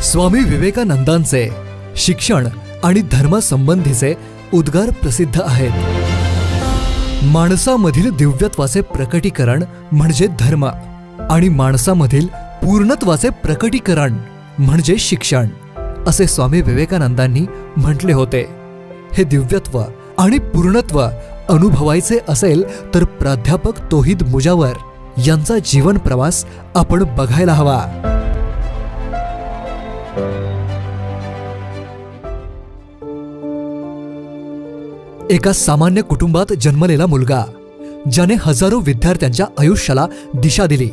स्वामी विवेकानंदांचे शिक्षण आणि धर्मासंबंधीचे उद्गार प्रसिद्ध आहेत. माणसामधील दिव्यत्वाचे प्रकटीकरण म्हणजे धर्म आणि माणसामधील पूर्णत्वाचे प्रकटीकरण म्हणजे शिक्षण, असे स्वामी विवेकानंदांनी म्हटले होते. हे दिव्यत्व आणि पूर्णत्व अनुभवायचे असेल तर प्राध्यापक तौहीद मुजावर यांचा जीवन प्रवास आपण बघायला हवा. एका सामान्य कुटुंबात जन्मलेला मुलगा, ज्याने हजारो विद्यार्थ्यांच्या आयुष्याला दिशा दिली.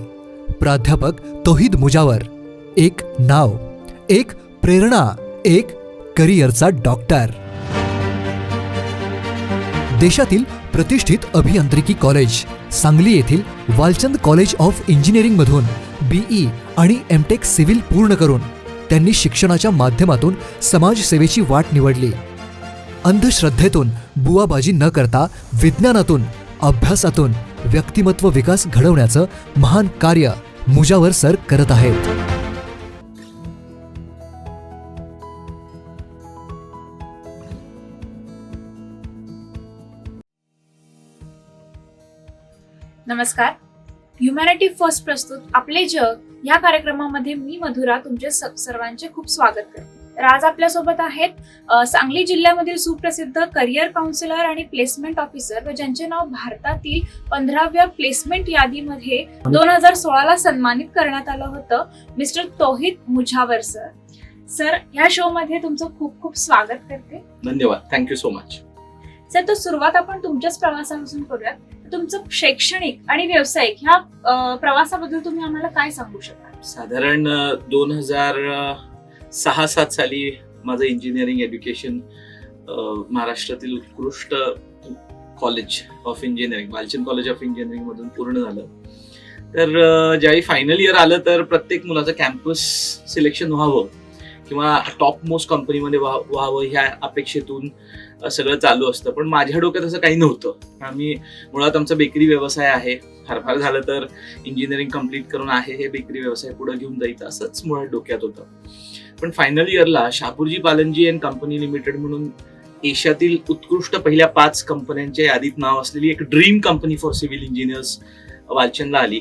प्राध्यापक तौहीद मुजावर. एक नाव, एक प्रेरणा, एक करिअरचा डॉक्टर. देशातील प्रतिष्ठित अभियांत्रिकी कॉलेज सांगली येथील वालचंद कॉलेज ऑफ इंजिनिअरिंग मधून BE आणि M.Tech सिव्हिल पूर्ण करून त्यांनी शिक्षणाच्या माध्यमातून समाजसेवेची वाट निवडली. अंधश्रद्धेतून बुवाबाजी न करता विज्ञानातून, अभ्यासातून व्यक्तिमत्व विकास घडवण्याचं महान कार्य मुजावर सर करत आहेत. नमस्कार. ह्युमॅनिटी फर्स्ट प्रस्तुत आपले जग या कार्यक्रमामध्ये मी मधुरा तुमचे सर्वांचे खूप स्वागत करते. तर आज आपल्यासोबत आहेत सांगली जिल्ह्यामधील सुप्रसिद्ध करिअर काउन्सिलर आणि प्लेसमेंट ऑफिसर व ज्यांचे नाव भारतातील 15व्या प्लेसमेंट यादीमध्ये 2016ला सन्मानित करण्यात आलं होतं, मिस्टर तौहीद मुजावर सर. सर, या शो मध्ये तुमचं खूप खूप स्वागत करते. धन्यवाद. Thank you so much. सर, तो सुरुवात आपण तुमच्याच प्रवासापासून करूयात. तुमचं शैक्षणिक आणि व्यावसायिक ह्या प्रवासाबद्दल तुम्ही आम्हाला काय सांगू शकाल? साधारण 2006-07 साली माझं इंजिनिअरिंग एज्युकेशन महाराष्ट्रातील उत्कृष्ट college of engineering, Walchand college of engineering मधून पूर्ण झालं. तर ज्यावेळी फायनल इयर आलं तर प्रत्येक मुलाचं कॅम्पस सिलेक्शन व्हावं किंवा टॉप मोस्ट कंपनीमध्ये व्हावं ह्या अपेक्षेतून सगळं चालू असतं. पण माझ्या डोक्यात असं काही नव्हतं. मुळात आमचा बेकरी व्यवसाय आहे. फार झालं तर इंजिनिअरिंग कम्प्लीट करून आहे हे बेकरी व्यवसाय पुढे घेऊन जायचं असंच मुळात डोक्यात होतं. पण फायनल इयरला Shapurji Pallonji and company limited म्हणून एशियातील उत्कृष्ट पहिल्या 5 कंपन्यांच्या यादीत नाव असलेली एक dream company for civil engineers वालचंदला आली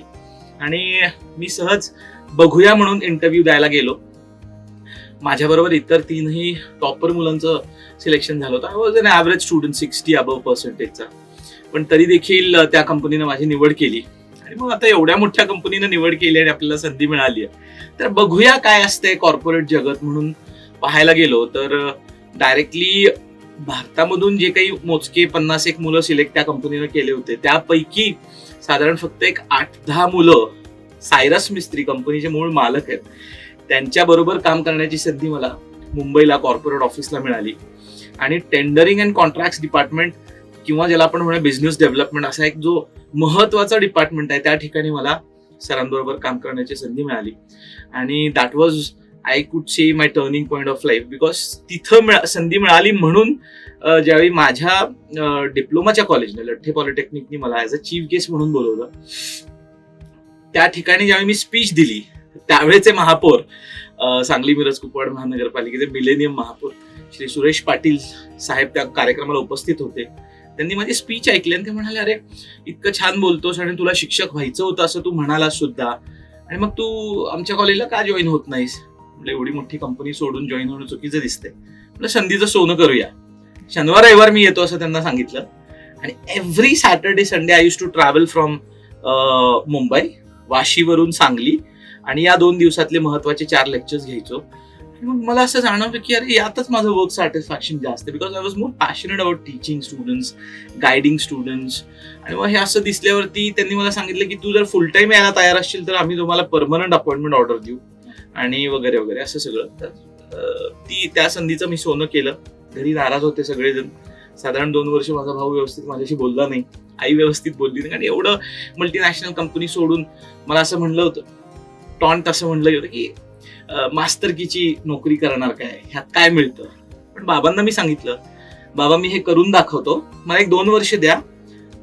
आणि मी सहज बघूया म्हणून इंटरव्ह्यू द्यायला गेलो. माझ्याबरोबर इतर 3ही टॉपर मुलांचं सिलेक्शन झालं होतं. I was an average student, 60 above पर्सेंटेजचा. पण तरी देखील त्या कंपनीनं माझी निवड केली आणि मग आता एवढ्या मोठ्या कंपनीनं निवड केली आणि आपल्याला संधी मिळाली आहे तर बघूया काय असतंय कॉर्पोरेट जगत म्हणून पाहायला गेलो. तर डायरेक्टली भारतामधून जे काही मोजके 51 मुलं सिलेक्ट त्या कंपनीनं केले होते त्यापैकी साधारण फक्त एक 8-10 मुलं सायरस मिस्त्री, कंपनीचे मूळ मालक आहेत, त्यांच्या बरोबर काम करण्याची संधी मला मुंबईला कॉर्पोरेट ऑफिसला मिळाली. आणि टेंडरिंग अँड कॉन्ट्रॅक्ट डिपार्टमेंट किंवा ज्याला आपण म्हणूया बिझनेस डेव्हलपमेंट असा एक जो महत्वाचा डिपार्टमेंट आहे त्या ठिकाणी मला सरांबरोबर काम करण्याची संधी मिळाली. आणि that was I could say my turning point of life because तिथं संधी मिळाली म्हणून ज्यावेळी माझ्या डिप्लोमाच्या कॉलेजने लठ्ठे पॉलिटेक्निकनी मला ऍज अ चीफ गेस्ट म्हणून बोलवलं, त्या ठिकाणी ज्यावेळी मी स्पीच दिली त्यावेळेचे महापौर, सांगली मिरज कुपवाड महानगरपालिकेचे मिलेनियम महापौर श्री सुरेश पाटील साहेब त्या कार्यक्रमाला उपस्थित होते. त्यांनी माझी स्पीच ऐकली आणि ते म्हणाले, अरे इतकं छान बोलतोस आणि तुला शिक्षक व्हायचं होतं असं तू म्हणालास सुद्धा, आणि मग तू आमच्या कॉलेजला का जॉईन होत नाहीस? म्हणजे एवढी मोठी कंपनी सोडून जॉईन होणं चुकीचं दिसतंय. म्हणजे संधीचं सोनं करूया, शनिवार रविवार मी येतो असं त्यांना सांगितलं. आणि every Saturday Sunday I use to travel from Mumbai, वाशीवरून सांगली, आणि या 2 दिवसातले महत्वाचे 4 लेक्चर्स घ्यायचो. आणि मग मला असं जाणवलं की अरे यातच माझं वर्क सॅटिस्फॅक्शन जास्त, because I was more passionate about teaching students, guiding students. आणि मग हे असं दिसल्यावरती त्यांनी मला सांगितलं की तू जर फुल टाइम यायला तयार असशील तर आम्ही तुम्हाला परमनंट अपॉइंटमेंट ऑर्डर देऊ आणि वगैरे वगैरे असं सगळं. तर त्या संधीचं मी सोनं केलं. घरी नाराज होते सगळेजण. साधारण 2 वर्ष माझा भाऊ व्यवस्थित माझ्याशी बोलला नाही, आई व्यवस्थित बोलली नाही, आणि एवढं मल्टीनॅशनल कंपनी सोडून मला असं म्हणलं होतं, टॉन्ट असं म्हणलं होतं की मास्तरकीची नोकरी करणार काय, ह्यात काय मिळतं. पण बाबांना मी सांगितलं, बाबा मी हे करून दाखवतो, मला 1-2 वर्ष द्या,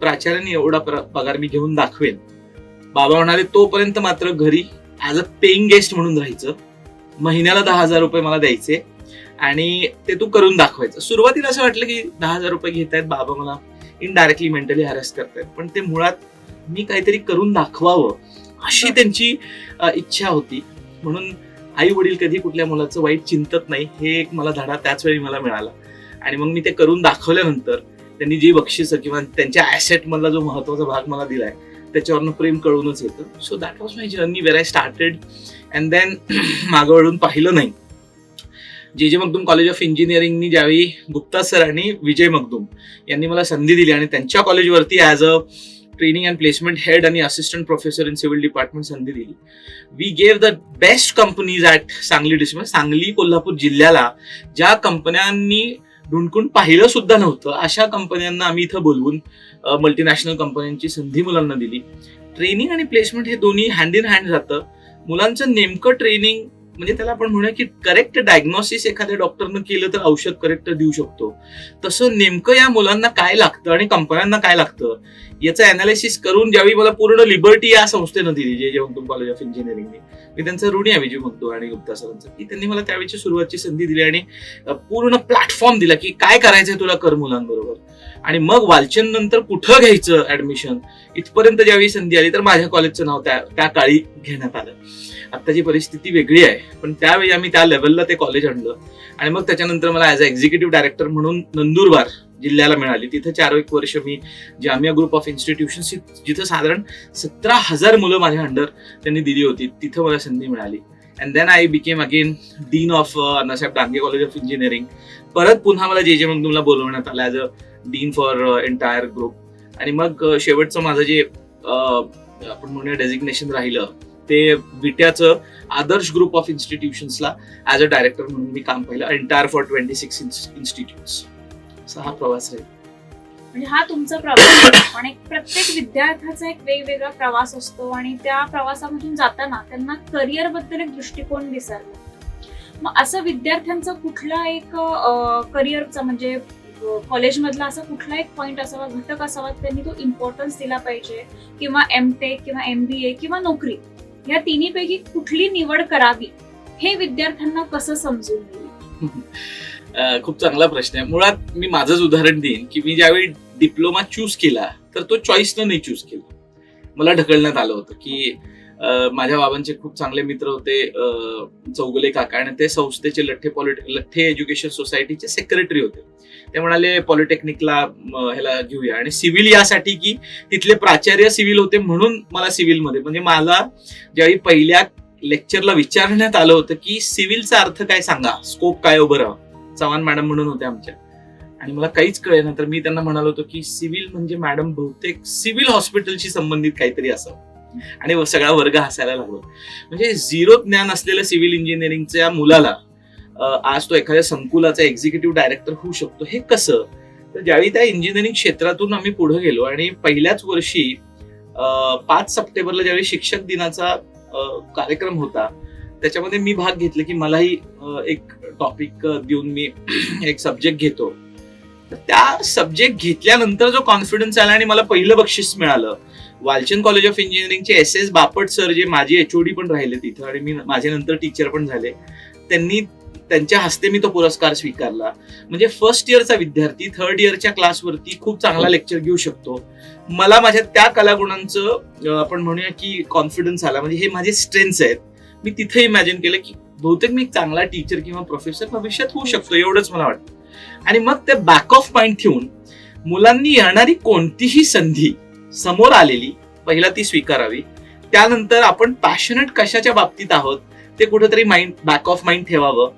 प्राचार्याने एवढा पगार मी घेऊन दाखवेन. बाबा म्हणाले तोपर्यंत मात्र घरी ऍज अ पेईंग गेस्ट म्हणून राहायचं, महिन्याला 10,000 रुपये मला द्यायचे आणि ते तू करून दाखवायचं. सुरुवातीला असं वाटलं की 10,000 रुपये घेत आहेत बाबा, मला इनडायरेक्टली मेंटली हॅरेस करतायत, पण ते मुळात मी काहीतरी करून दाखवावं अशी त्यांची इच्छा होती. म्हणून आई वडील कधी कुठल्या मुलाचं वाईट चिंतत नाही, हे एक मला धडा त्याच वेळी मला मिळाला. आणि मग मी ते करून दाखवल्यानंतर त्यांनी जी बक्षिसं किंवा त्यांच्या ऍसेट मधला जो महत्वाचा भाग मला दिलाय त्याच्यावरनं प्रेम कळूनच येतं. So that was my journey where I started. And then मागं वळून पाहिलं नाही. जे मगदूम कॉलेज ऑफ इंजिनिअरिंगनी ज्यावेळी गुप्ता सर आणि विजय मगदूम यांनी मला संधी दिली आणि त्यांच्या कॉलेजवरती as a training and placement head आणि assistant professor in civil department संधी दिली. We gave the best companies at Sangli district. Sangli Kolhapur जिल्ह्याला ज्या कंपन्यांनी ढुंढकून पाहिलं सुद्धा नव्हतं अशा कंपन्यांना आम्ही इथं बोलवून मल्टीनॅशनल कंपन्यांची संधी मुलांना दिली. ट्रेनिंग आणि प्लेसमेंट हे दोन्ही हँड इन हँड जातं. मुलांचं नेमकं ट्रेनिंग म्हणजे त्याला आपण म्हणूया की करेक्ट डायग्नोसिस एखाद्या डॉक्टरनं केलं तर औषध करेक्ट देऊ शकतो. तसं नेमकं या मुलांना काय लागतं आणि कंपन्यांना काय लागतं याचं अनालिसिस करून ज्यावेळी मला पूर्ण लिबर्टी या संस्थेनं दिली, जे मगदूम कॉलेज ऑफ इंजिनिअरिंगने, मी त्यांचं ऋणी आहे विजय मगदूम आणि गुप्ता सरांचं, की त्यांनी मला त्यावेळीची सुरुवातची संधी दिली आणि पूर्ण प्लॅटफॉर्म दिला की काय करायचंय तुला कर मुलांबरोबर. आणि मग वालचंद नंतर कुठं घ्यायचं ऍडमिशन इथपर्यंत ज्यावेळी संधी आली तर माझ्या कॉलेजचं नाव त्या काळी घेण्यात आलं. आत्ताची परिस्थिती वेगळी आहे, पण त्यावेळी आम्ही त्या लेवलला ते कॉलेज आणलं. आणि मग त्याच्यानंतर मला ऍज अ एक्झिक्युटिव्ह डायरेक्टर म्हणून नंदुरबार जिल्ह्याला मिळाली. तिथं 4 वर्ष मी जामिया ग्रुप ऑफ इन्स्टिट्यूशन्स, जिथं साधारण 17,000 मुलं माझ्या अंडर त्यांनी दिली होती, तिथं मला संधी मिळाली. And then I became again dean of Annasaheb Dange college of engineering. परत पुन्हा मला जे मगदूमला बोलवण्यात आलं as a dean for entire group. आणि मग शेवटचं माझं जे आपण म्हणूया डेझिग्नेशन राहिलं ते विट्याचं आदर्श ग्रुप ऑफ इन्स्टिट्यूशन्सला ॲज अ डायरेक्टर म्हणून मी काम पाहिलं, एंटायर फॉर 26 इन्स्टिट्यूट्स. असा हा प्रवास आहे. म्हणजे हा तुमचा प्रवास आणि प्रत्येक विद्यार्थ्याचा एक वेगवेगळा प्रवास असतो आणि त्या प्रवासामधून जाताना त्यांना करिअर बद्दल एक दृष्टिकोन दिसायला. मग असं विद्यार्थ्यांचा कुठला एक करिअरचा म्हणजे कॉलेजमधला असा कुठला एक पॉइंट असावा, घटक असावा, त्यांनी तो इम्पॉर्टन्स दिला पाहिजे, किंवा एमटेक किंवा MBA किंवा नोकरी या तिन्हीपैकी कुठली निवड करावी हे विद्यार्थ्यांना कसं समजून येईल? खूप चांगला प्रश्न आहे. मुळात मी माझंच उदाहरण देईन की मी ज्यावेळी डिप्लोमा चूज केला तर तो चॉईसनं नाही चूज केला. मला ढकलण्यात आलं होतं की माझ्या बाबांचे खूप चांगले मित्र होते चौगुले काका, आणि ते संस्थेचे लठ्ठे एज्युकेशन सोसायटीचे सेक्रेटरी होते. ते म्हणाले पॉलिटेक्निकला ह्याला घेऊया, आणि सिव्हिल यासाठी की तिथले प्राचार्य सिव्हिल होते म्हणून मला सिव्हिलमध्ये, म्हणजे मला ज्यावेळी पहिल्या लेक्चरला विचारण्यात आलं होतं की सिव्हिलचा अर्थ काय सांगा, स्कोप काय उभं राहा, चव्हाण मॅडम म्हणून होते आमच्या, आणि मला काहीच कळेना. तर मी त्यांना म्हणालो होतो की सिव्हिल म्हणजे मॅडम बहुतेक सिव्हिल हॉस्पिटलशी संबंधित काहीतरी असावं, आणि सगळा वर्ग हसायला लागलो. म्हणजे झिरो ज्ञान असलेल्या सिव्हिल इंजिनिअरिंगच्या मुलाला आज तो एखाद्या संकुलाचा एक्झिक्युटिव्ह डायरेक्टर होऊ शकतो, हे कसं? तर ज्यावेळी त्या इंजिनिअरिंग क्षेत्रातून आम्ही पुढे गेलो आणि पहिल्याच वर्षी 5 सप्टेंबरला ज्यावेळी शिक्षक दिनाचा कार्यक्रम होता त्याच्यामध्ये मी भाग घेतला की मलाही एक टॉपिक देऊन मी एक सब्जेक्ट घेतो. तर त्या सब्जेक्ट घेतल्यानंतर जो कॉन्फिडन्स आला आणि मला पहिलं बक्षीस मिळालं. वालचंद कॉलेज ऑफ इंजिनिअरिंगचे SS बापट सर, जे माझे HOD पण राहिले तिथं आणि मी माझे नंतर टीचर पण झाले, त्यांच्या हस्ते मी तो पुरस्कार स्वीकारला. म्हणजे फर्स्ट इयरचा विद्यार्थी 3rd इयरच्या क्लासवरती खूप चांगला लेक्चर घेऊ शकतो. मला माझ्या त्या कलागुणांचं आपण म्हणूया की कॉन्फिडन्स आला, म्हणजे हे माझे स्ट्रेंथ्स आहेत. मी तिथे इमॅजिन केलं की बहुतेक मी चांगला टीचर किंवा प्रोफेसर भविष्यात होऊ शकतो, एवढंच मला वाटतं. आणि मग ते बॅक ऑफ माइंड ठेवून मुलांनी येणारी कोणतीही संधी समोर आलेली पहिला ती स्वीकारावी. त्यानंतर आपण पॅशनेट कशाच्या बाबतीत आहोत ते कुठेतरी बॅक ऑफ माइंड ठेवावं.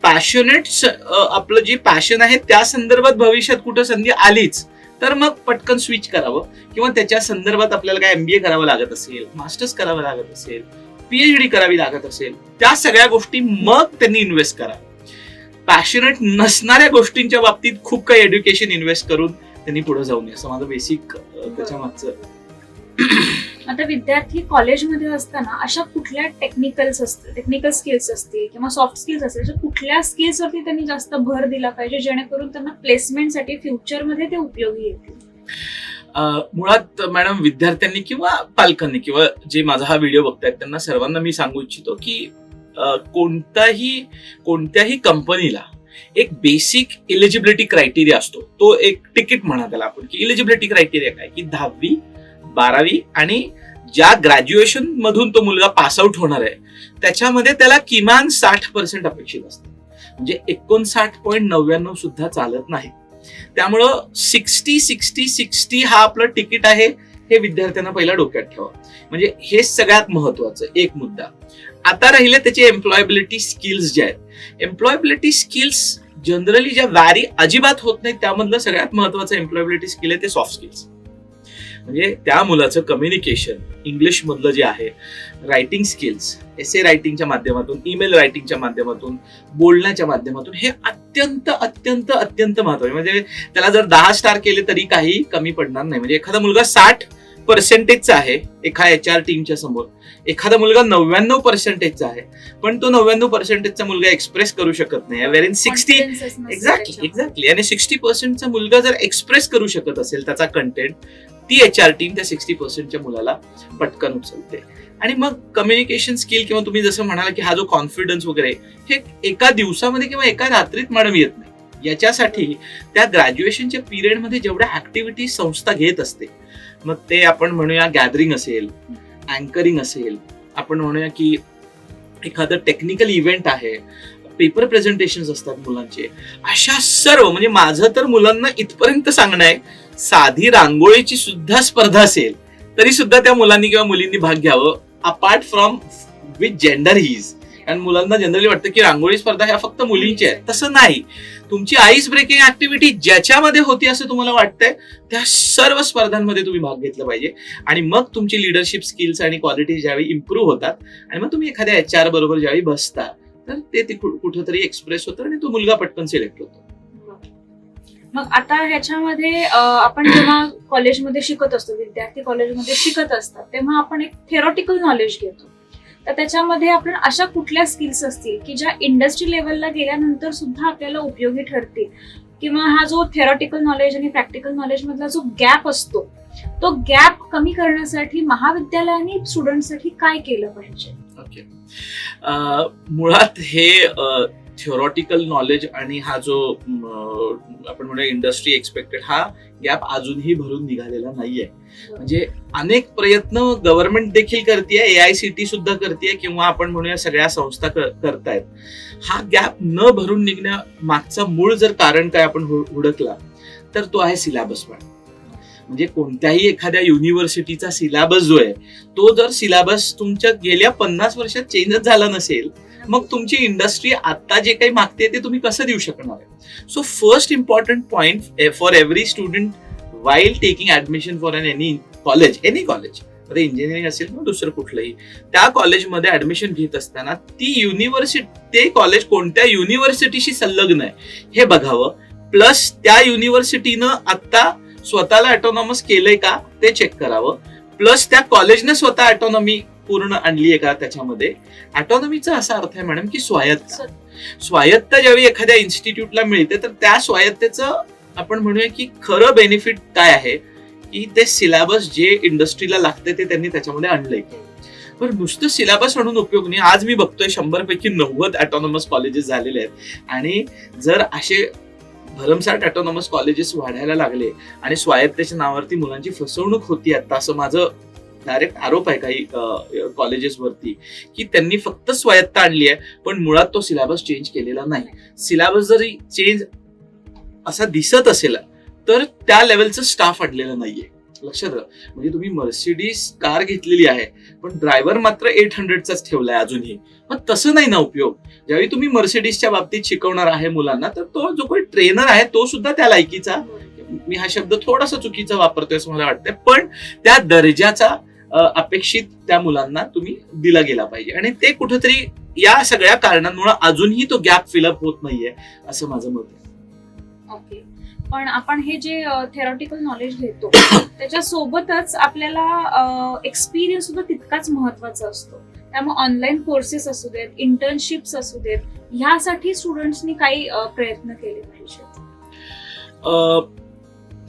पॅशनेट आपलं जे पॅशन आहे त्या संदर्भात भविष्यात कुठं संधी आलीच तर मग पटकन स्विच करावं, किंवा त्याच्या संदर्भात आपल्याला काय MBA करावं लागत असेल, मास्टर्स करावं लागत असेल, PhD करावी लागत असेल, त्या सगळ्या गोष्टी मग त्यांनी इन्व्हेस्ट करा. पॅशनेट नसणाऱ्या गोष्टींच्या बाबतीत खूप काही एज्युकेशन इन्व्हेस्ट करून त्यांनी पुढे जाऊ नये, असं माझं बेसिक त्याच्या मागचं. आता विद्यार्थी कॉलेजमध्ये असताना अशा कुठल्या टेक्निकल स्किल्स असतील किंवा सॉफ्ट स्किल्स असतील, अशा कुठल्या स्किल्सवरती त्यांनी जास्त भर दिला पाहिजे जेणेकरून त्यांना प्लेसमेंटसाठी फ्युचरमध्ये ते उपयोगी येतील? मुळात मॅडम, विद्यार्थ्यांनी किंवा पालकांनी किंवा जे माझा हा व्हिडिओ बघतायत त्यांना सर्वांना मी सांगू इच्छितो की कोणत्याही कंपनीला एक बेसिक इलिजिबिलिटी क्रायटेरिया असतो. तो एक तिकीट म्हणा त्याला आपण, की इलिजिबिलिटी क्रायटेरिया काय, की 10वी 12वी आणि ज्या ग्रॅज्युएशन मधून तो मुलगा पासआउट होणार आहे त्याच्यामध्ये त्याला किमान 60% अपेक्षित असतं. म्हणजे 59.99 सुद्धा चालत नाही. त्यामुळं 60 हा आपलं तिकीट आहे हे विद्यार्थ्यांना पहिला डोक्यात ठेवा. म्हणजे हे सगळ्यात महत्वाचं एक मुद्दा. आता राहिले त्याचे एम्प्लॉयबिलिटी स्किल्स जे आहेत. एम्प्लॉयबिलिटी स्किल्स जनरली ज्या व्हॅरी अजिबात होत नाहीत त्यामधलं सगळ्यात महत्वाचं एम्प्लॉयबिलिटी स्किल आहे ते सॉफ्ट स्किल्स. म्हणजे त्या मुलाचं कम्युनिकेशन, इंग्लिश मधलं जे आहे, रायटिंग स्किल्स, एसे रायटिंगच्या माध्यमातून, ईमेल रायटिंगच्या माध्यमातून, बोलण्याच्या माध्यमातून हे अत्यंत अत्यंत अत्यंत महत्वाचे. म्हणजे त्याला जर 10 स्टार केले तरी काही कमी पडणार नाही. म्हणजे एखादा मुलगा 60% आहे एका HR टीमच्या समोर, एखादा मुलगा 99% आहे, पण तो 99% मुलगा एक्सप्रेस करू शकत नाही. वेर इन 60 एक्झॅक्टली आणि 60% मुलगा जर एक्सप्रेस करू शकत असेल त्याचा कंटेंट, ती HR टीम त्या 60% मुलाला पटकन उचलते. आणि मग कम्युनिकेशन स्किल किंवा तुम्ही जसं म्हणाला की हा जो कॉन्फिडन्स वगैरे हे एका दिवसामध्ये किंवा एका रात्रीत मॅडम येत नाही. याच्यासाठी त्या ग्रॅज्युएशनच्या पिरियडमध्ये जेवढ्या ऍक्टिव्हिटी संस्था घेत असते, मग ते आपण म्हणूया गॅदरिंग असेल, अँकरिंग असेल, आपण म्हणूया की एखादं टेक्निकल इव्हेंट आहे, पेपर प्रेझेंटेशन असतात मुलांचे, अशा सर्व, म्हणजे माझं तर मुलांना इथपर्यंत सांगणं आहे, साधी रांगोळीची सुद्धा स्पर्धा असेल तरी सुद्धा त्या मुलांनी किंवा मुलींनी भाग घ्यावं, apart from which gender he is. कारण मुलांना जनरली वाटतं की रांगोळी स्पर्धा ह्या फक्त मुलींची आहे. तसं नाही. तुमची आईस ब्रेकिंग ऍक्टिव्हिटी ज्याच्यामध्ये होती असं तुम्हाला वाटतंय त्या सर्व स्पर्धांमध्ये तुम्ही भाग घेतला पाहिजे. आणि मग तुमची लिडरशिप स्किल्स आणि क्वालिटी ज्यावेळी इम्प्रूव्ह होतात आणि मग तुम्ही एखाद्या HR बरोबर ज्यावेळी बसता तर ते कुठंतरी एक्सप्रेस होतं आणि तो मुलगा पटकन सिलेक्ट होतो. मग आता ह्याच्यामध्ये आपण जेव्हा कॉलेजमध्ये शिकत असतो, विद्यार्थी कॉलेजमध्ये शिकत असतात, तेव्हा आपण एक थेरॉटिकल नॉलेज घेतो. तर त्याच्यामध्ये आपण अशा कुठल्या स्किल्स असतील की ज्या इंडस्ट्री लेवलला गेल्यानंतर सुद्धा आपल्याला उपयोगी ठरतील, किंवा हा जो थेरॉटिकल नॉलेज आणि प्रॅक्टिकल नॉलेज मधला जो गॅप असतो तो गॅप कमी करण्यासाठी महाविद्यालयाने स्टुडंटसाठी काय केलं पाहिजे? ओके, मुळात हे थिओरॉटिकल नॉलेज आणि हा जो आपण म्हणूया इंडस्ट्री एक्सपेक्टेड हा गॅप अजूनही भरून निघालेला नाहीये. म्हणजे अनेक प्रयत्न गव्हर्नमेंट देखील करतेय, AICT सुद्धा करतेय किंवा आपण म्हणूया सगळ्या संस्था करतायत. हा गॅप न भरून निघण्या मागचा मूळ जर कारण काय आपण हुडकला तर तो आहे सिलेबस. म्हणजे कोणत्याही एखाद्या युनिव्हर्सिटीचा सिलेबस जो आहे तो जर सिलेबस तुमच्या गेल्या 50 वर्षात चेंजच झाला नसेल, मग तुमची इंडस्ट्री आता जे काही मागते ते तुम्ही कसं देऊ शकणार आहे. So first important point for every student while taking admission for any college, engineering असेल किंवा दुसरं कुठलंही, त्या कॉलेजमध्ये ऍडमिशन घेत असताना ती युनिव्हर्सिटी, ते कॉलेज कोणत्या युनिव्हर्सिटीशी संलग्न आहे हे बघावं. प्लस त्या युनिव्हर्सिटीनं आता स्वतःला ऑटोनॉमस केलंय का ते चेक करावं. प्लस त्या कॉलेजने स्वतः ऑटोनॉमी पूर्ण आणली आहे का त्याच्यामध्ये. ऑटोनॉमीचा असा अर्थ आहे मॅडम की स्वायत्ता ज्यावेळी एखाद्या इन्स्टिट्यूटला मिळते तर त्या स्वायत्तेचं आपण म्हणूया की खरं बेनिफिट काय आहे की ते सिलेबस जे इंडस्ट्रीला लागते ते त्यांनी त्याच्यामध्ये आणलंय. पण नुसतं सिलेबस आणून उपयोग नाही. आज मी बघतोय 100 पैकी 90 ऑटोनॉमस कॉलेजेस झालेले आहेत आणि जर असे भरमसाठ ऑटोनॉमस कॉलेजेस वाढायला लागले आणि स्वायत्तेच्या नावावरती मुलांची फसवणूक होती आता, असं माझं डायरेक्ट आरोप आहे काही कॉलेजेसवरती की त्यांनी फक्त स्वायत्ता आणली आहे पण मुळात तो सिलेबस चेंज केलेला नाही. सिलेबस जरी चेंज असा दिसत असेल तर त्या लेवलचं स्टाफ आणलेलं नाहीये. लक्षात राहा. म्हणजे तुम्ही मर्सिडीज कार घेतलेली आहे पण ड्रायव्हर मात्र 800चाच ठेवलाय अजूनही. मग तसं नाही ना उपयोग. ज्यावेळी तुम्ही मर्सिडीजच्या बाबतीत शिकवणार आहे मुलांना तर तो जो काही ट्रेनर आहे तो सुद्धा त्या लायकीचा, मी हा शब्द थोडासा चुकीचा वापरतोय असं मला वाटतंय, पण त्या दर्जाचा अपेक्षित त्या मुलांना तुम्ही दिला गेला पाहिजे. आणि ते कुठेतरी या सगळ्या कारणांमुळे अजूनही तो गॅप फिलअप होत नाहीये असं माझं मत आहे. ओके, पण आपण हे जे थेरॉटिकल नॉलेज घेतो त्याच्या सोबतच आपल्याला एक्सपिरियन्स सुद्धा तितकाच महत्वाचा असतो. त्यामुळे ऑनलाईन कोर्सेस असू देत, इंटर्नशिप्स असू देत, ह्यासाठी स्टुडंट्सनी काही प्रयत्न केले पाहिजेत.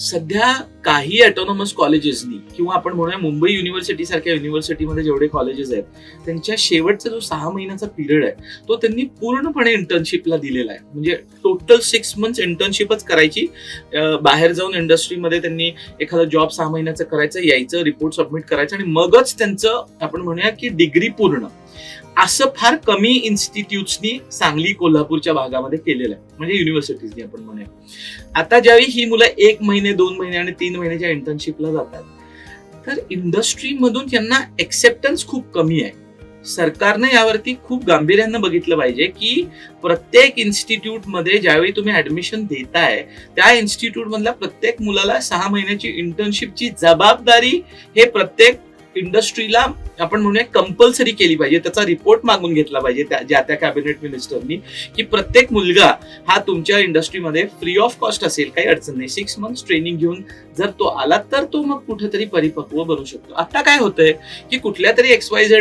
सध्या काही ऑटोनॉमस कॉलेजेसनी किंवा आपण म्हणूया मुंबई युनिव्हर्सिटी सारख्या युनिव्हर्सिटीमध्ये जेवढे कॉलेजेस आहेत त्यांच्या शेवटचा जो 6 महिन्याचा पिरियड आहे तो त्यांनी पूर्णपणे इंटर्नशिपला दिलेला आहे. म्हणजे टोटल 6 months इंटर्नशिपच करायची. बाहेर जाऊन इंडस्ट्रीमध्ये त्यांनी एखादा जॉब 6 महिन्याचं करायचं, यायचं, रिपोर्ट सबमिट करायचं आणि मगच त्यांचं आपण म्हणूया की डिग्री पूर्ण. असं फार कमी इन्स्टिट्यूट्सनी सांगली कोल्हापूरच्या भागामध्ये केलेलं आहे, म्हणजे युनिव्हर्सिटीजनी आपण म्हणूया. आता ज्यावेळी ही मुलं 1 महिने 2 महिने आणि 3 महिन्याच्या इंटर्नशिपला जातात तर इंडस्ट्रीमधून त्यांना एक्सेप्टन्स खूप कमी आहे. सरकारने यावरती खूप गांभीर्यानं बघितलं पाहिजे की प्रत्येक इन्स्टिट्यूटमध्ये ज्यावेळी तुम्ही ऍडमिशन देताय त्या इन्स्टिट्यूट मधल्या प्रत्येक मुलाला 6 महिन्याची इंटर्नशिपची जबाबदारी हे प्रत्येक इंडस्ट्रीला आपण म्हणूया कंपल्सरी केली पाहिजे. त्याचा रिपोर्ट मागून घेतला पाहिजे ज्या त्या कॅबिनेट मिनिस्टरनी की प्रत्येक मुलगा हा तुमच्या इंडस्ट्रीमध्ये फ्री ऑफ कॉस्ट असेल, काही अडचण नाही. 6 months ट्रेनिंग घेऊन जर तो आला तर तो मग कुठेतरी परिपक्व बनू शकतो. आता काय होतंय की कुठल्या तरी XYZ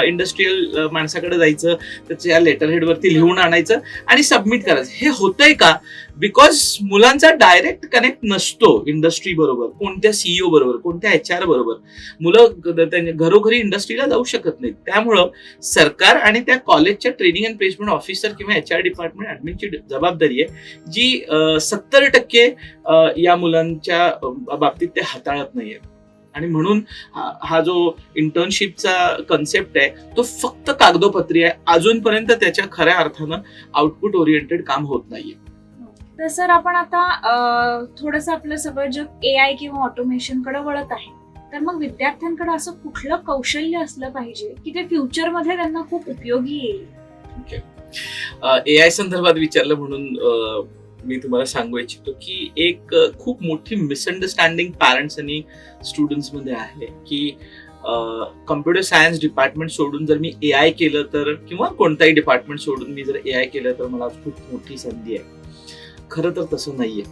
इंडस्ट्रीयल माणसाकडे जायचं, त्याच्या लेटर हेडवरती लिहून आणायचं आणि सबमिट करायचं. हे होतंय का? बिकॉज मुलांचा डायरेक्ट कनेक्ट नसतो इंडस्ट्री बरोबर, कोणत्या CEO बरोबर, कोणत्या HR बरोबर. मुलं घरोघरी इंडस्ट्रीला जाऊ शकत नाहीत. त्यामुळं सरकार आणि त्या कॉलेजच्या ट्रेनिंग अँड प्लेसमेंट ऑफिसर किंवा HR डिपार्टमेंट ऍडमिनची जबाबदारी आहे जी 70% या मुलांच्या बाबतीत ते हाताळत नाहीये. आणि म्हणून हा जो इंटर्नशिपचा कन्सेप्ट आहे तो फक्त कागदोपत्री आहे. अजूनपर्यंत त्याच्या खऱ्या अर्थानं आउटपुट ओरिएंटेड काम होत नाहीये. तर सर आपण आता थोडंसं आपलं सगळं जग AI किंवा ऑटोमेशन कडे वळत आहे. तर मग विद्यार्थ्यांकडे असं कुठलं कौशल्य असलं पाहिजे की ते फ्युचरमध्ये त्यांना खूप उपयोगी येईल? AI संदर्भात विचारलं म्हणून मी तुम्हाला सांगू इच्छितो की एक खूप मोठी मिसअंडरस्टँडिंग पॅरेंट्स आणि स्टुडंट्स मध्ये आहे की कम्प्युटर सायन्स डिपार्टमेंट सोडून जर मी AI केलं तर किंवा कोणताही डिपार्टमेंट सोडून मी जर AI केलं तर मला खूप मोठी संधी आहे. खरं तर तसं नाहीये.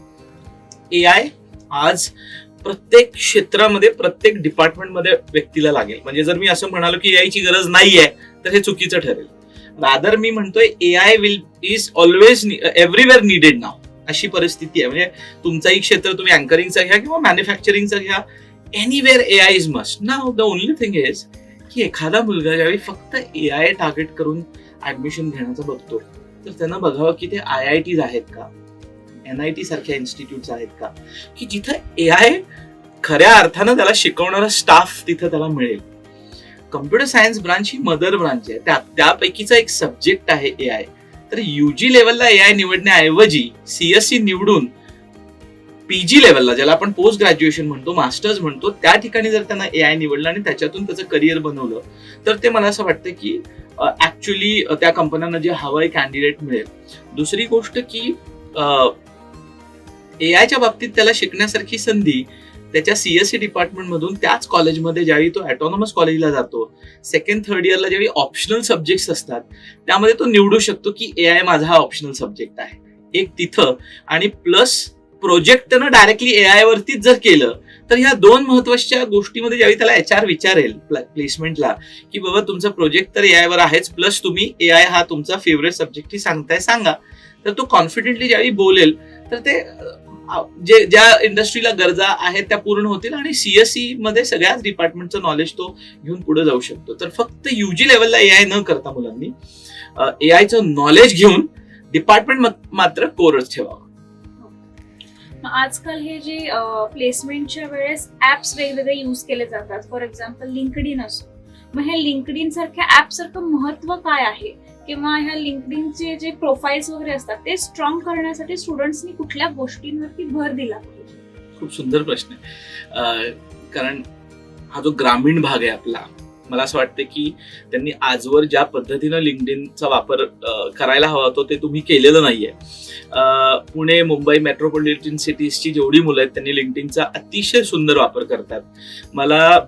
AI आज प्रत्येक क्षेत्रामध्ये प्रत्येक डिपार्टमेंटमध्ये व्यक्तीला लागेल. म्हणजे जर मी असं म्हणालो की AI ची गरज नाहीये तर हे चुकीचं ठरेल. रादर मी म्हणतोय AI is always everywhere needed now, अशी परिस्थिती आहे. म्हणजे तुमचाही क्षेत्र तुम्ही अँकरिंगचा घ्या किंवा मॅन्युफॅक्चरिंगचा घ्या, anywhere AI is must. Now the only thing is की एखादा मुलगा ज्यावेळी फक्त AI टार्गेट करून ऍडमिशन घेण्याचं बघतो तर त्यांना बघावं की ते IITs आहेत का, NIT सारख्या इन्स्टिट्यूट आहेत का की जिथं AI खऱ्या अर्थानं त्याला शिकवणारा स्टाफ तिथं त्याला मिळेल. कम्प्युटर सायन्स ब्रांच ही मदर ब्रांच आहे, त्यापैकीचा एक सब्जेक्ट आहे AI. तर UG लेवलला AI निवडण्याऐवजी CSE निवडून PG लेवलला, ज्याला आपण पोस्ट ग्रॅज्युएशन म्हणतो, मास्टर्स म्हणतो, त्या ठिकाणी जर त्यांना AI निवडलं आणि त्याच्यातून त्याचं करिअर बनवलं तर ते मला असं वाटतं की ऍक्च्युअली त्या कंपन्यांना जे हवंय कॅन्डिडेट मिळेल. दुसरी गोष्ट की AIच्या बाबतीत त्याला शिकण्यासारखी संधी त्याच्या CSE डिपार्टमेंट मधून त्याच कॉलेजमध्ये ज्यावेळी तो ऑटोनॉमस कॉलेजला जातो, 2nd, 3rd इयरला ज्यावेळी ऑप्शनल सब्जेक्ट्स असतात त्यामध्ये तो निवडू शकतो की AI माझा हा ऑप्शनल सब्जेक्ट आहे. एक तिथं आणि प्लस प्रोजेक्ट त्यानं डायरेक्टली AI वरतीच जर केलं तर ह्या 2 महत्वाच्या गोष्टीमध्ये ज्यावेळी त्याला HR विचारेल प्लेसमेंटला की बाबा तुमचा प्रोजेक्ट तर AI वर आहेच, प्लस तुम्ही AI हा तुमचा फेवरेट सब्जेक्ट ही सांगताय, सांगा. तर तो कॉन्फिडेंटली ज्यावेळी बोलेल तर ते ज्या इंडस्ट्रीला गरजा आहेत त्या पूर्ण होतील आणि CSE मध्ये सगळ्याच डिपार्टमेंटचं नॉलेज तो घेऊन पुढे जाऊ शकतो. तर फक्त UG लेवलला AI न करता मुलांनी AIचं नॉलेज घेऊन डिपार्टमेंट मात्र कोरच ठेवावं. आजकाल हे जे प्लेसमेंटच्या वेळेस ऍप्स वेगवेगळे युज केले जातात, फॉर एक्झाम्पल लिंक्डइन असो, मग हे लिंक्डइन सारख्या ऍप सारखं महत्व काय आहे किंवा ह्या लिंक्डइनचे जे प्रोफाईल्स वगैरे असतात ते स्ट्रॉंग करण्यासाठी स्टुडंट्सनी कुठल्या गोष्टींवरती भर दिला पाहिजे? खूप सुंदर प्रश्न आहे. कारण हा जो ग्रामीण भाग आहे आपला, मला असं वाटतं की त्यांनी आजवर ज्या पद्धतीनं लिंक्डइनचा वापर करायला हवा होता ते तुम्ही केलेलं नाहीये. पुणे, मुंबई मेट्रोपॉलिटन सिटीजची जेवढी मुलं आहेत त्यांनी लिंक्डइनचा अतिशय सुंदर वापर करतात. मला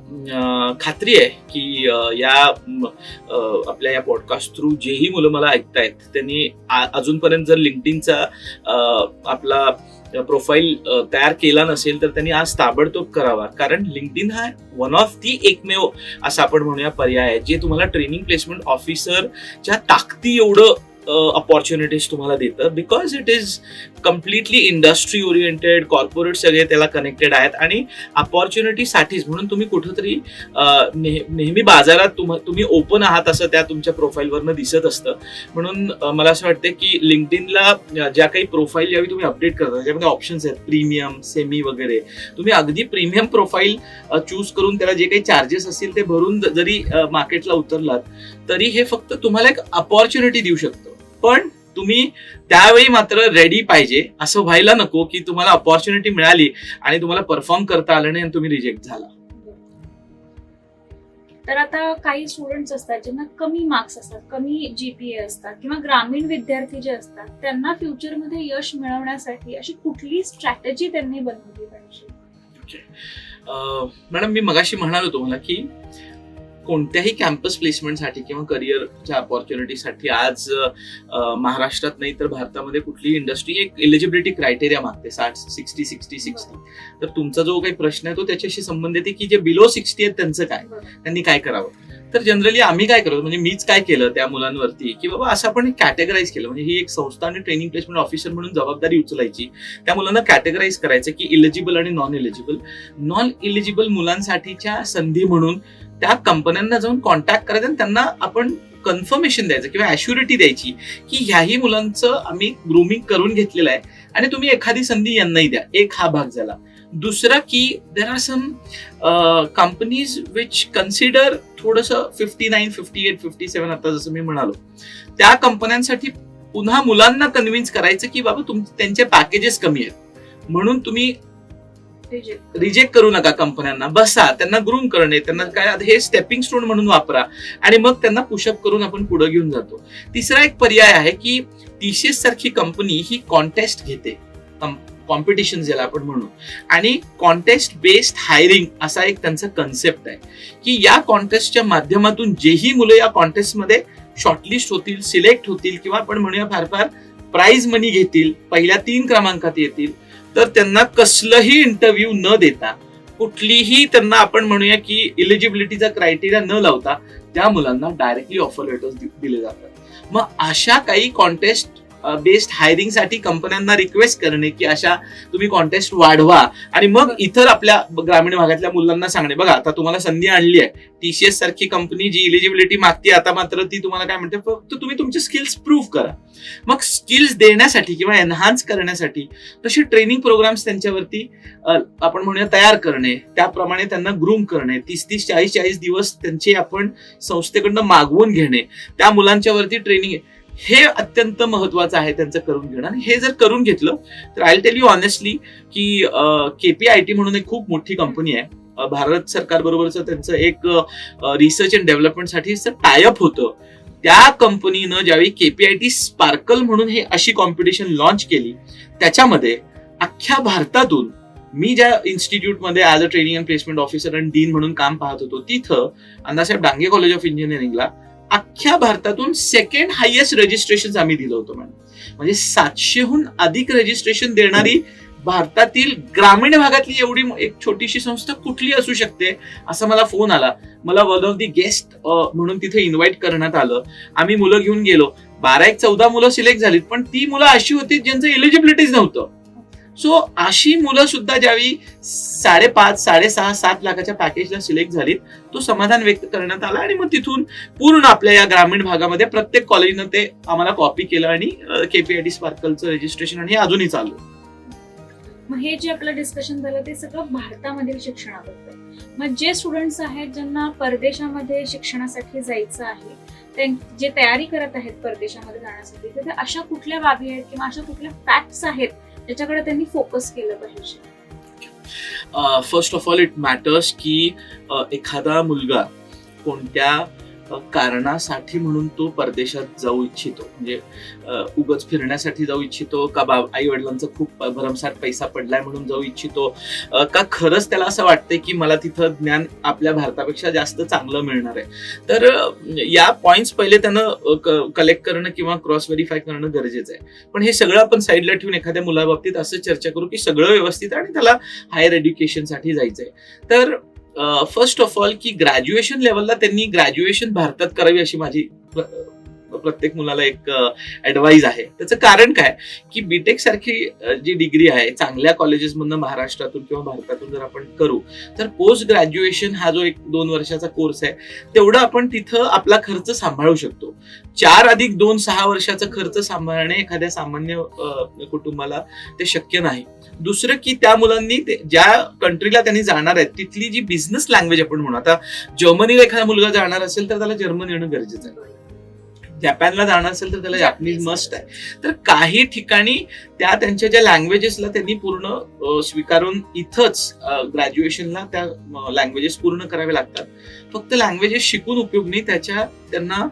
खात्री आहे की या आपल्या या पॉडकास्ट थ्रू जेही मुलं मला ऐकतायत त्यांनी अजूनपर्यंत जर लिंक्डइनचा आपला प्रोफाईल तयार केला नसेल तर त्यांनी आज ताबडतोब करावा. कारण लिंक्डइन हा वन ऑफ दी एकमेव असा आपण म्हणूया पर्याय आहे जे तुम्हाला ट्रेनिंग प्लेसमेंट ऑफिसरच्या ताकदी एवढं अपॉर्च्युनिटीज तुम्हाला देतं, because it is completely industry oriented, corporate सगळे त्याला कनेक्टेड आहेत आणि अपॉर्च्युनिटीसाठीच म्हणून तुम्ही कुठंतरी नेहमी बाजारात तुम्ही ओपन आहात असं त्या तुमच्या प्रोफाईलवरनं दिसत असतं. म्हणून मला असं वाटतं की लिंक्डइनला ज्या काही प्रोफाईल ज्यावेळी तुम्ही अपडेट करता त्याच्यामध्ये ऑप्शन्स आहेत प्रीमियम, सेमी वगैरे. तुम्ही अगदी प्रीमियम प्रोफाईल चूज करून त्याला जे काही चार्जेस असतील ते भरून जरी मार्केटला उतरलात तरी हे फक्त तुम्हाला एक अपॉर्च्युनिटी देऊ शकतो. पण तुम्ही त्यावेळी मात्र रेडी पाहिजे. असं व्हायला नको की तुम्हाला अपॉर्च्युनिटी मिळाली आणि तुम्हाला परफॉर्म करता आलं नाही आणि तुम्ही रिजेक्ट झाला. तर आता काही स्टुडंट्स असतात ज्यांना कमी मार्क्स असतात, कमी GPA असतात किंवा ग्रामीण विद्यार्थी जे असतात त्यांना फ्युचरमध्ये यश मिळवण्यासाठी अशी कुठली स्ट्रॅटेजी त्यांनी बनवली पाहिजे? मॅडम, मी मगाशी म्हणालो तुम्हाला की कोणत्याही कॅम्पस प्लेसमेंटसाठी किंवा करिअरच्या अपॉर्च्युनिटीसाठी आज महाराष्ट्रात नाही तर भारतामध्ये कुठलीही इंडस्ट्री एक एलिजिबिलिटी क्रायटेरिया मागते 60-60-60-60. तर तुमचा जो काही प्रश्न आहे तो त्याच्याशी संबंधित आहे की जे बिलो 60 आहेत त्यांचं काय, त्यांनी काय करावं. तर जनरली आम्ही काय करतो, म्हणजे मीच काय केलं त्या मुलांवरती की बाबा असं आपण कॅटेगराईज केलं. म्हणजे ही एक संस्था आणि ट्रेनिंग प्लेसमेंट ऑफिसर म्हणून जबाबदारी उचलायची. त्या मुलांना कॅटेगराईज करायचं की इलिजिबल आणि नॉन इलिजिबल. नॉन इलिजिबल मुलांसाठीच्या संधी म्हणून त्या कंपन्यांना जाऊन कॉन्टॅक्ट करायचं आणि त्यांना आपण कन्फर्मेशन द्यायचं किंवा ॲश्युरिटी द्यायची की ह्याही मुलांचं आम्ही ग्रूमिंग करून घेतलेलं आहे आणि तुम्ही एखादी संधी यांनाही द्या. एक हा भाग झाला. दुसरा की there are some companies which consider थोडंसं 59, 58, 57 आता जसं मी म्हणालो त्या कंपन्यांसाठी पुन्हा मुलांना कन्व्हिन्स करायचं की बाबा त्यांचे पॅकेजेस कमी आहेत म्हणून तुम्ही रिजेक्ट करू नका कंपन्यांना. बसा, त्यांना ग्रूम करणे, त्यांना काय हे स्टेपिंग स्टोन म्हणून वापरा आणि मग त्यांना पुशअप करून आपण पुढे घेऊन जातो. तिसरा एक पर्याय आहे की TCS सारखी कंपनी ही कॉन्टेस्ट घेते, कॉम्पिटिशन ज्याला आपण म्हणू, आणि कॉन्टेस्ट बेस्ड हायरिंग असा एक त्यांचा कन्सेप्ट आहे की या कॉन्टेस्टच्या माध्यमातून जेही मुलं या कॉन्टेस्टमध्ये शॉर्टलिस्ट होतील, सिलेक्ट होतील किंवा आपण म्हणूया फार फार प्राइज मनी घेतील, पहिल्या 3 क्रमांकात येतील, तर त्यांना कसलंही इंटरव्ह्यू न देता, कुठलीही त्यांना आपण म्हणूया की इलिजिबिलिटीचा क्रायटेरिया न लावता त्या मुलांना डायरेक्टली ऑफर लेटर्स दिले जातात. मग अशा काही कॉन्टेस्ट बेस्ड हायरिंग साठी कंपन्यांना रिक्वेस्ट करणे की अशा तुम्ही कॉन्टेस्ट वाढवा आणि मग इतर आपल्या ग्रामीण भागातल्या मुलांना सांगणे, बघा आता तुम्हाला संधी आणली आहे, TCS सारखी कंपनी जी इलिजिबिलिटी मागते आता मात्र ती तुम्हाला काय म्हणते, फक्त तुम्ही तुमचे स्किल्स प्रूव्ह करा. मग स्किल्स देण्यासाठी किंवा एनहान्स करण्यासाठी तसे ट्रेनिंग प्रोग्राम्स त्यांच्यावरती आपण म्हणूया तयार करणे, त्याप्रमाणे त्यांना ग्रूम करणे, 30-30, 40-40 दिवस त्यांचे आपण संस्थेकडनं मागवून घेणे, त्या मुलांच्यावरती ट्रेनिंग, हे अत्यंत महत्वाचं आहे त्यांचं करून घेणं. आणि हे जर करून घेतलं तर आय टेल यू ऑनेस्टली की KPIT म्हणून एक खूप मोठी कंपनी आहे, भारत सरकार बरोबरच त्यांचं एक रिसर्च अँड डेव्हलपमेंटसाठी टायअप होतं. त्या कंपनीनं ज्यावेळी KPIT स्पार्कल म्हणून हे अशी कॉम्पिटिशन लॉन्च केली, त्याच्यामध्ये अख्ख्या भारतातून मी ज्या इन्स्टिट्यूटमध्ये as a training and placement officer आणि डीन म्हणून काम पाहत होतो तिथं अण्णासाहेब डांगे कॉलेज ऑफ इंजिनिअरिंगला अख्ख्या भारतातून सेकंड हायेस्ट रजिस्ट्रेशन आम्ही दिलं होतं मॅडम. म्हणजे 700हून अधिक रजिस्ट्रेशन देणारी भारतातील ग्रामीण भागातली एवढी एक छोटीशी संस्था कुठली असू शकते असं मला फोन आला. मला वन ऑफ दी गेस्ट म्हणून तिथे इन्व्हाइट करण्यात आलं. आम्ही मुलं घेऊन गेलो. 12-14 मुलं सिलेक्ट झालीत, पण ती मुलं अशी होती ज्यांचं एलिजिबिलिटीच नव्हतं. सो अशी मुलं सुद्धा ज्यावेळी 5.5, 6.5, 7 लाखाच्या पॅकेजला सिलेक्ट झालीत, तो समाधान व्यक्त करण्यात आला आणि मग तिथून पूर्ण आपल्या या ग्रामीण भागामध्ये प्रत्येक कॉलेजनं ते आम्हाला कॉपी केलं आणि KPIT स्पार्कलचं रजिस्ट्रेशन आणि हे अजूनही चालू. मग हे जे आपलं डिस्कशन झालं ते सगळं भारतामधील शिक्षणाबद्दल. मग जे स्टुडंट्स आहेत ज्यांना परदेशामध्ये शिक्षणासाठी जायचं आहे, ते जे तयारी करत आहेत परदेशामध्ये जाण्यासाठी, तर अशा कुठल्या बाबी आहेत किंवा अशा कुठल्या फॅक्ट्स आहेत ज्याच्याकडे त्यांनी फोकस केलं पाहिजे? First of all it matters की एखादा मुलगा कोणत्या कारणासाठी म्हणून तो परदेशात जाऊ इच्छितो, म्हणजे उगाच फिरण्यासाठी जाऊ इच्छितो का आई वडिलांचा खूप भरमसाठ पैसा पडलाय म्हणून जाऊ इच्छितो, का खरंच त्याला असं वाटतंय की मला तिथं ज्ञान आपल्या भारतापेक्षा जास्त चांगलं मिळणार आहे. तर या पॉइंट्स पहिले त्यानं कलेक्ट करणं किंवा क्रॉस व्हेरीफाय करणं गरजेचं आहे. पण हे सगळं आपण साईडला ठेवून एखाद्या मुलाबाबतीत असं चर्चा करू की सगळं व्यवस्थित आणि त्याला हायर एज्युकेशनसाठी जायचंय. तर फर्स्ट ऑफ ऑल की ग्रॅज्युएशन लेवलला त्यांनी ग्रॅज्युएशन भारतात करावी अशी माझी प्रत्येक मुलाला एक ऍडवाइस आहे. त्याचं कारण काय की बीटेक सारखी जी डिग्री आहे चांगल्या कॉलेजेसमधनं महाराष्ट्रातून किंवा भारतातून जर आपण करू तर पोस्ट ग्रॅज्युएशन हा जो 1-2 वर्षाचा कोर्स आहे तेवढं आपण तिथं आपला खर्च सांभाळू शकतो. 4+2 6 वर्षाचा खर्च सांभाळणे एखाद्या सामान्य कुटुंबाला ते शक्य नाही. दुसरं की त्या मुलांनी ज्या कंट्रीला त्यांनी जाणार आहेत तिथली जी बिझनेस लँग्वेज आपण म्हणू, आता जर्मनीला एखादा मुलगा जाणार असेल तर त्याला जर्मन येणं गरजेचं आहे. जपानला जाणार असेल तर त्याला जापनीज मस्ट आहे. तर काही ठिकाणी त्यांच्या ज्या लँग्वेजेसला त्यांनी पूर्ण स्वीकारून इथंच ग्रॅज्युएशनला त्या लँग्वेजेस पूर्ण करावे लागतात. फक्त लँग्वेजेस शिकून उपयोग नाही, त्यांना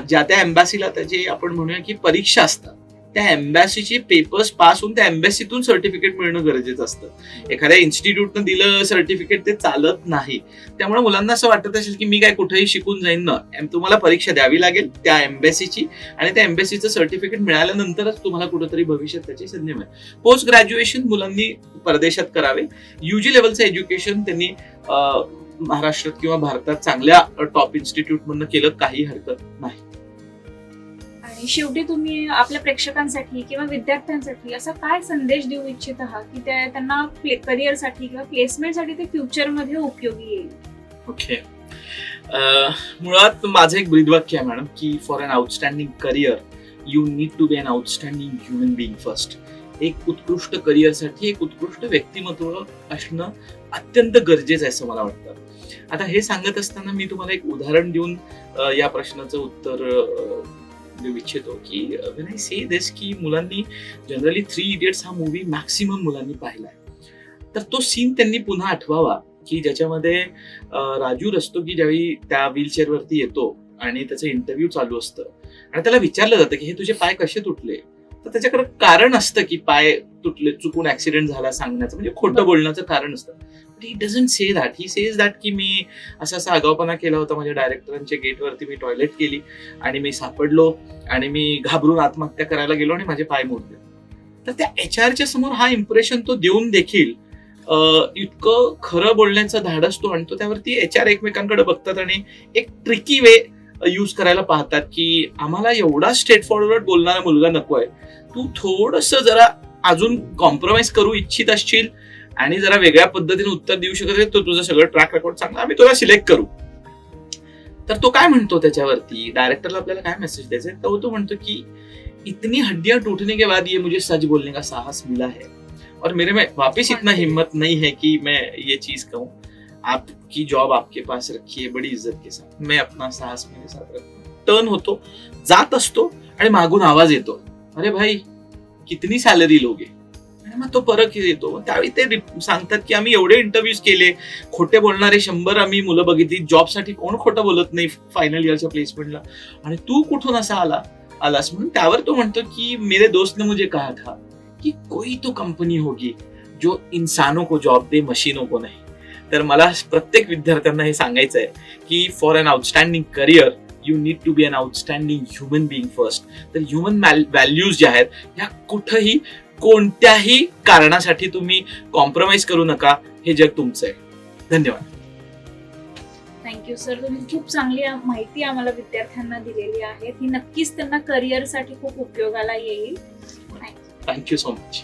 ज्या त्या एम्बॅसीला त्याचे आपण म्हणूया की परीक्षा असतात त्या एम्बॅसीचे पेपर्स पास होऊन त्या एम्बॅसीतून सर्टिफिकेट मिळणं गरजेचं असतं. एखाद्या इन्स्टिट्यूटनं दिलं सर्टिफिकेट ते चालत नाही. त्यामुळे मुलांना असं वाटत असेल की मी काय कुठेही शिकून जाईन ना, तुम्हाला परीक्षा द्यावी लागेल त्या एम्बॅसीची आणि त्या एम्बॅसीचं सर्टिफिकेट मिळाल्यानंतरच तुम्हाला कुठेतरी भविष्यात त्याची संधी मिळेल. पोस्ट ग्रॅज्युएशन मुलांनी परदेशात करावे. UG लेवलचं एज्युकेशन त्यांनी महाराष्ट्रात किंवा भारतात चांगल्या टॉप इन्स्टिट्यूट मधनं केलं काही हरकत नाही. आणि शेवटी तुम्ही आपल्या प्रेक्षकांसाठी किंवा विद्यार्थ्यांसाठी असा काय संदेश देऊ इच्छित आहात की त्यांना करिअरसाठी किंवा प्लेसमेंटसाठी ते फ्युचरमध्ये उपयोगी येईल? ओके, मुळात माझं एक ब्रीदवाक्य आहे मॅडम की for an outstanding career you need to be an outstanding human being first. एक उत्कृष्ट करिअरसाठी एक उत्कृष्ट व्यक्तिमत्व असणं अत्यंत गरजेचं आहे असं मला वाटतं. आता हे सांगत असताना मी तुम्हाला एक उदाहरण देऊन या प्रश्नाचं उत्तर देऊ इच्छितो की व्हेन आय से दिस की मुलांनी जनरली 3 इडियट्स हा मूवी मॅक्सिमम मुलांनी पाहिलाय. तर तो सीन त्यांनी पुन्हा आठवावा की ज्याच्यामध्ये राजू रस्तोगी ज्यावेळी त्या व्हीलचेअरवरती येतो आणि त्याचं इंटरव्ह्यू चालू असतं आणि त्याला विचारलं जातं की हे तुझे पाय कसे तुटले, तर त्याच्याकडे कारण असतं की पाय तुटले, चुकून ऍक्सिडेंट झाला सांगण्याचं, म्हणजे खोटं बोलण्याचं कारण असतं. But he doesn't say that. He says that की मी असा आगाऊपणा केला होता, माझ्या डायरेक्टरांच्या गेटवरती मी टॉयलेट केली आणि मी सापडलो आणि मी घाबरून आत्महत्या करायला गेलो आणि माझे पाय मोडले. तर त्या HR समोर हा इम्प्रेशन तो देऊन देखील इतकं खरं बोलण्याचं धाडस तो आणतो. त्यावरती HR एकमेकांकडे बघतात आणि एक ट्रिकी वे यूज करायला पाहतात की आम्हाला एवढा स्ट्रेट फॉरवर्ड बोलणारा मुलगा नको आहे, तू थोडंसं जरा अजून कॉम्प्रोमाइज करू इच्छित असशील आणि जरा वेगळ्या पद्धतीने उत्तर देऊ शकत असेल तर तुझं सगळं ट्रॅक रेकॉर्ड चांगला, आम्ही तुला सिलेक्ट करू. तर तो काय म्हणतो त्याच्यावरती, डायरेक्टरला आपल्याला काय मेसेज द्यायचा आहे, तो म्हणतो की इतनी हड्डियां टूटने के बाद ये मुझे सच बोलने का साहस मिला है और मेरे में वापस इतना हिम्मत नहीं है कि मैं ये चीज कहूं. आपकी जॉब आपके पास रखी है बड़ी इज्जत के साथ, मैं अपना साहस मेरे साथ रखता. टर्न होतो, जात असतो आणि मागून आवाज येतो, अरे भाई कितनी सॅलरी लोगे. मग तो परत येतो. त्यावेळी ते सांगतात की आम्ही एवढे इंटरव्ह्यूज केले, खोटे बोलणारे 100 आम्ही मुलं बघितली, जॉबसाठी कोण खोटं बोलत नाही फायनल इयरच्या प्लेसमेंटला, आणि तू कुठून असा आलास म्हणून. त्यावर तो म्हणतो की मेरे दोस्त ने मुझे कहा था कि कोई तो कंपनी होगी जो इंसानों को जॉब दे, मशीनों को नाही. तर मला प्रत्येक विद्यार्थ्यांना हे सांगायचं आहे की for an outstanding career you need to be an outstanding human being first. तर ह्युमन व्हॅल्यूज ज्या आहेत ह्या कुठंही कोणत्याही कारणासाठी तुम्ही कॉम्प्रोमाइज करू नका. हे जग तुमचं आहे. धन्यवाद. थँक्यू सर, तुम्ही खूप चांगली माहिती आम्हाला विद्यार्थ्यांना दिलेली आहे. ती नक्कीच त्यांना करिअरसाठी खूप उपयोगाला येईल. Thank you so much.